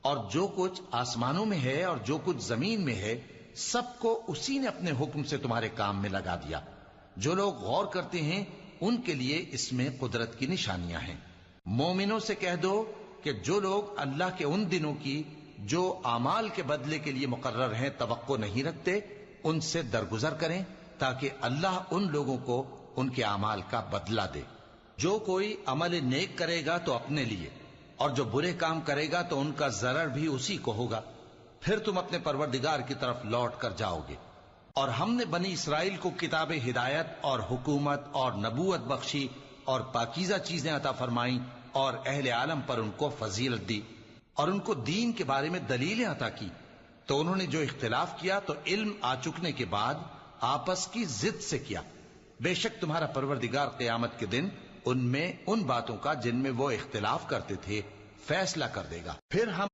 اور جو کچھ آسمانوں میں ہے اور جو کچھ زمین میں ہے سب کو اسی نے اپنے حکم سے تمہارے کام میں لگا دیا۔ جو لوگ غور کرتے ہیں ان کے لیے اس میں قدرت کی نشانیاں ہیں۔ مومنوں سے کہہ دو کہ جو لوگ اللہ کے ان دنوں کی جو اعمال کے بدلے کے لیے مقرر ہیں توقع نہیں رکھتے، ان سے درگزر کریں تاکہ اللہ ان لوگوں کو ان کے اعمال کا بدلہ دے۔ جو کوئی عمل نیک کرے گا تو اپنے لیے، اور جو برے کام کرے گا تو ان کا ضرر بھی اسی کو ہوگا، پھر تم اپنے پروردگار کی طرف لوٹ کر جاؤ گے۔ اور ہم نے بنی اسرائیل کو کتاب ہدایت اور حکومت اور نبوت بخشی اور پاکیزہ چیزیں عطا فرمائیں، اور اہل عالم پر ان کو فضیلت دی اور ان کو دین کے بارے میں دلیلیں عطا کی، تو انہوں نے جو اختلاف کیا تو علم آ چکنے کے بعد آپس کی ضد سے کیا۔ بے شک تمہارا پروردگار قیامت کے دن ان میں ان باتوں کا جن میں وہ اختلاف کرتے تھے فیصلہ کر دے گا۔ پھر ہم